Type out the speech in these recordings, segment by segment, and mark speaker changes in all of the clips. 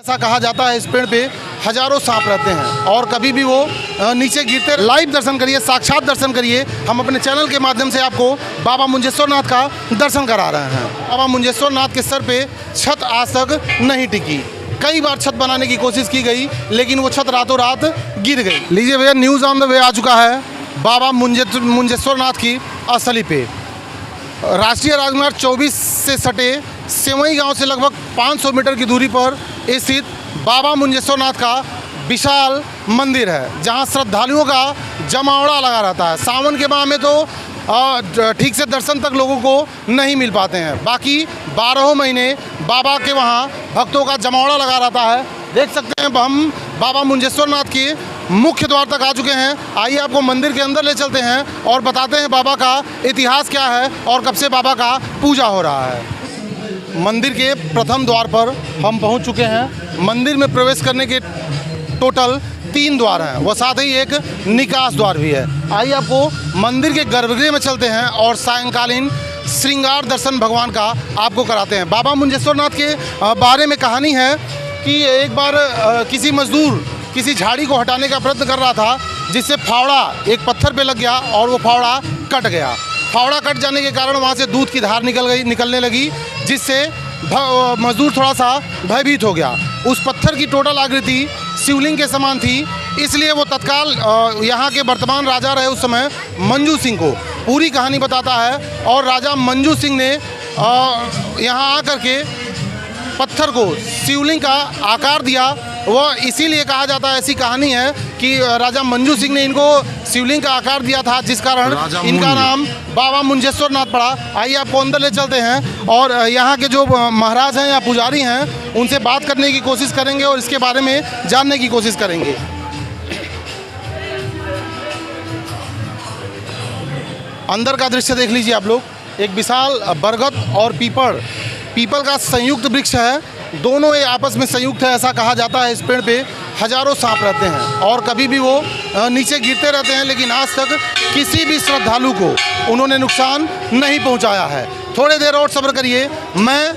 Speaker 1: ऐसा कहा जाता है इस पेड़ पे हजारों सांप रहते हैं और कभी भी वो नीचे गिरते। लाइव दर्शन करिए, साक्षात दर्शन करिए। हम अपने चैनल के माध्यम से आपको बाबा मुंजेश्वर नाथ का दर्शन करा रहे हैं। बाबा मुंजेश्वर नाथ के सर पे छत आज तक नहीं टिकी। कई बार छत बनाने की कोशिश की गई लेकिन वो छत रातों रात गिर गई। लीजिए भैया, न्यूज़ ऑन द वे आ चुका है बाबा मुंजेश्वर नाथ की असली पे। राष्ट्रीय राजमार्ग 24 से सटे सेवई गांव से लगभग 500 मीटर की दूरी पर स्थित बाबा मुंजेश्वर नाथ का विशाल मंदिर है, जहां श्रद्धालुओं का जमावड़ा लगा रहता है। सावन के माह में तो ठीक से दर्शन तक लोगों को नहीं मिल पाते हैं, बाकी 12 महीने बाबा के वहां भक्तों का जमावड़ा लगा रहता है। देख सकते हैं हम बाबा मुंजेश्वर नाथ के मुख्य द्वार तक आ चुके हैं। आइए आपको मंदिर के अंदर ले चलते हैं और बताते हैं बाबा का इतिहास क्या है और कब से बाबा का पूजा हो रहा है। मंदिर के प्रथम द्वार पर हम पहुंच चुके हैं। मंदिर में प्रवेश करने के टोटल 3 द्वार हैं, वो साथ ही एक निकास द्वार भी है। आइए आपको मंदिर के गर्भगृह में चलते हैं और सायंकालीन श्रृंगार दर्शन भगवान का आपको कराते हैं। बाबा मुंजेश्वर नाथ के बारे में कहानी है कि एक बार किसी मजदूर किसी झाड़ी को हटाने का प्रयत्न कर रहा था, जिससे फावड़ा एक पत्थर पे लग गया और वो फावड़ा कट गया। फावड़ा कट जाने के कारण वहाँ से दूध की धार निकलने लगी, जिससे मजदूर थोड़ा सा भयभीत हो गया। उस पत्थर की टोटल आकृति शिवलिंग के समान थी, इसलिए वो तत्काल यहाँ के वर्तमान राजा रहे उस समय मंजू सिंह को पूरी कहानी बताता है। और राजा मंजू सिंह ने यहाँ आकर के पत्थर को शिवलिंग का आकार दिया। वह इसीलिए कहा जाता है, ऐसी कहानी है कि राजा मंजू सिंह ने इनको शिवलिंग का आकार दिया था, जिस कारण इनका नाम बाबा मुंजेश्वर नाथ पड़ा। आइए आपको अंदर ले चलते हैं और यहाँ के जो महाराज हैं या पुजारी हैं उनसे बात करने की कोशिश करेंगे और इसके बारे में जानने की कोशिश करेंगे। अंदर का दृश्य देख लीजिए आप लोग। एक विशाल बरगद और पीपल का संयुक्त वृक्ष है। दोनों ये आपस में संयुक्त है। ऐसा कहा जाता है इस पेड़ पे हजारों सांप रहते हैं और कभी भी वो नीचे गिरते रहते हैं, लेकिन आज तक किसी भी श्रद्धालु को उन्होंने नुकसान नहीं पहुंचाया है। थोड़ी देर और सब्र करिए, मैं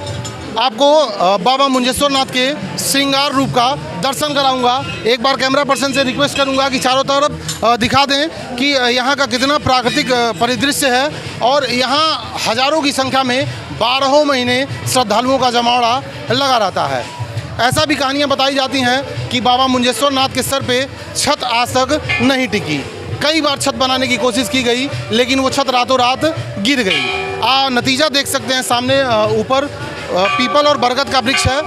Speaker 1: आपको बाबा मुंजेश्वर नाथ के श्रृंगार रूप का दर्शन कराऊंगा। एक बार कैमरा पर्सन से रिक्वेस्ट करूंगा कि चारों तरफ दिखा दें कि यहाँ का कितना प्राकृतिक परिदृश्य है। और यहाँ हजारों की संख्या में 12 महीने श्रद्धालुओं का जमावड़ा लगा रहता है। ऐसा भी कहानियाँ बताई जाती हैं कि बाबा मुंजेश्वर नाथ के सर पे छत आज तक नहीं टिकी। कई बार छत बनाने की कोशिश की गई लेकिन वो छत रातों रात गिर गई। नतीजा देख सकते हैं सामने ऊपर पीपल और बरगद का वृक्ष है।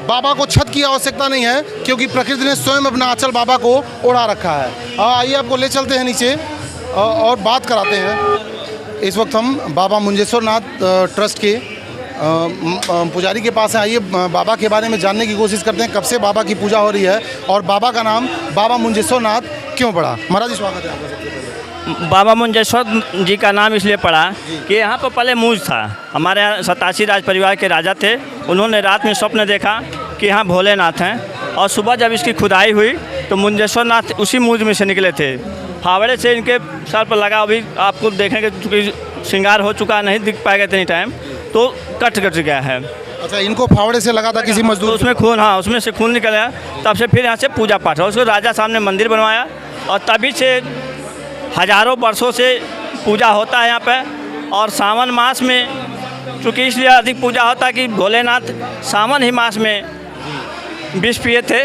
Speaker 1: बाबा को छत की आवश्यकता नहीं है क्योंकि प्रकृति ने स्वयं अपना आंचल बाबा को ओढ़ा रखा है। आइए आपको ले चलते हैं नीचे और बात कराते हैं। इस वक्त हम बाबा मुंजेश्वर नाथ ट्रस्ट के पुजारी के पास हैं। आइए बाबा के बारे में जानने की कोशिश करते हैं, कब से बाबा की पूजा हो रही है और बाबा का नाम बाबा मुंजेश्वर नाथ क्यों पड़ा। महाराज जी स्वागत है आपका। सबसे पहले
Speaker 2: बाबा मुंजेश्वर जी का नाम इसलिए पड़ा कि यहाँ पर पहले मूज था। हमारे यहाँ 87 राज परिवार के राजा थे। उन्होंने रात में स्वप्न देखा कि यहाँ भोलेनाथ हैं और सुबह जब इसकी खुदाई हुई तो मुंजेश्वर नाथ उसी मूज में से निकले थे। फावड़े से इनके सर पर लगा, अभी आपको देखेंगे चूँकि श्रृंगार हो चुका, नहीं दिख पाएगा इतनी टाइम, तो कट गया है।
Speaker 1: अच्छा, इनको फावड़े से लगा था किसी मजदूर,
Speaker 2: उसमें खून, हाँ उसमें से खून निकल आया। तब से फिर यहाँ से पूजा पाठ हुआ। उसको राजा साहब ने मंदिर बनवाया और तभी से हजारों वर्षों से पूजा होता है यहाँ पे। और सावन मास में चूँकि इसलिए अधिक पूजा होता है कि भोलेनाथ सावन ही मास में विष पिए थे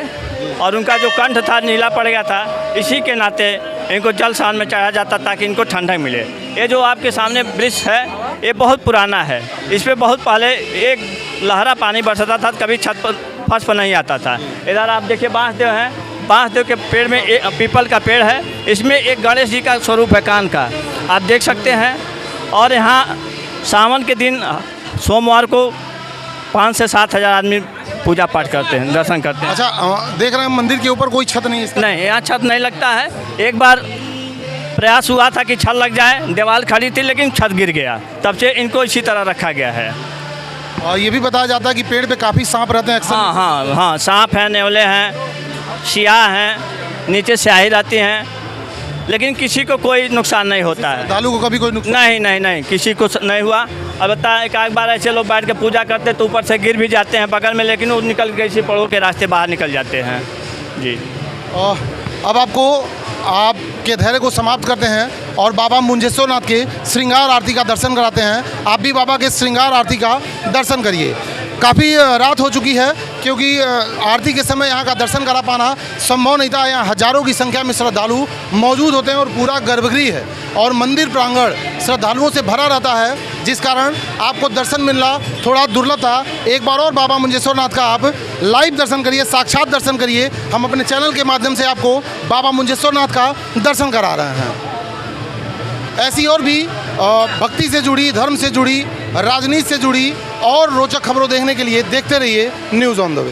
Speaker 2: और उनका जो कंठ था नीला पड़ गया था, इसी के नाते इनको जल स्नान में चढ़ाया जाता ताकि इनको ठंडक मिले। ये जो आपके सामने वृक्ष है ये बहुत पुराना है। इस पर बहुत पहले एक लहरा पानी बरसता था, कभी छत पर फर्श पर नहीं आता था। इधर आप देखिए बांसदेव हैं, बांसदेव के पेड़ में पीपल का पेड़ है, इसमें एक गणेश जी का स्वरूप है कान का, आप देख सकते हैं। और यहाँ सावन के दिन सोमवार को 5 से 7 हज़ार आदमी पूजा पाठ करते हैं, दर्शन करते हैं।
Speaker 1: अच्छा, देख रहे हैं मंदिर के ऊपर कोई छत नहीं है?
Speaker 2: नहीं, यहाँ छत नहीं लगता है। एक बार प्रयास हुआ था कि छत लग जाए, दीवार खड़ी थी लेकिन छत गिर गया, तब से इनको इसी तरह रखा गया है।
Speaker 1: और ये भी बताया जाता है कि पेड़ पे काफ़ी सांप रहते हैं अक्सर।
Speaker 2: हाँ, सांप हैं, नेवले हैं, सियाह हैं, नीचे स्याही रहती हैं लेकिन किसी को कोई नुकसान नहीं होता है।
Speaker 1: श्रद्धालु को कभी कोई नुकसान
Speaker 2: नहीं नहीं नहीं, किसी को नहीं हुआ। अब बता, एक बार ऐसे लोग बैठ के पूजा करते तो ऊपर से गिर भी जाते हैं बगल में, लेकिन वो निकल के इसी पड़ों के रास्ते बाहर निकल जाते हैं जी।
Speaker 1: अब आपको आपके धैर्य को समाप्त करते हैं और बाबा मुंजेश्वर नाथ के श्रृंगार आरती का दर्शन कराते हैं। आप भी बाबा के श्रृंगार आरती का दर्शन करिए। काफ़ी रात हो चुकी है, क्योंकि आरती के समय यहाँ का दर्शन करा पाना संभव नहीं था। यहाँ हजारों की संख्या में श्रद्धालु मौजूद होते हैं और पूरा गर्भगृह है और मंदिर प्रांगण श्रद्धालुओं से भरा रहता है, जिस कारण आपको दर्शन मिलना थोड़ा दुर्लभ था। एक बार और बाबा मुंजेश्वर नाथ का आप लाइव दर्शन करिए, साक्षात दर्शन करिए। हम अपने चैनल के माध्यम से आपको बाबा मुंजेश्वर नाथ का दर्शन करा रहे हैं। ऐसी और भी भक्ति से जुड़ी, धर्म से जुड़ी, राजनीति से जुड़ी और रोचक खबरों देखने के लिए देखते रहिए न्यूज़ ऑन द वे।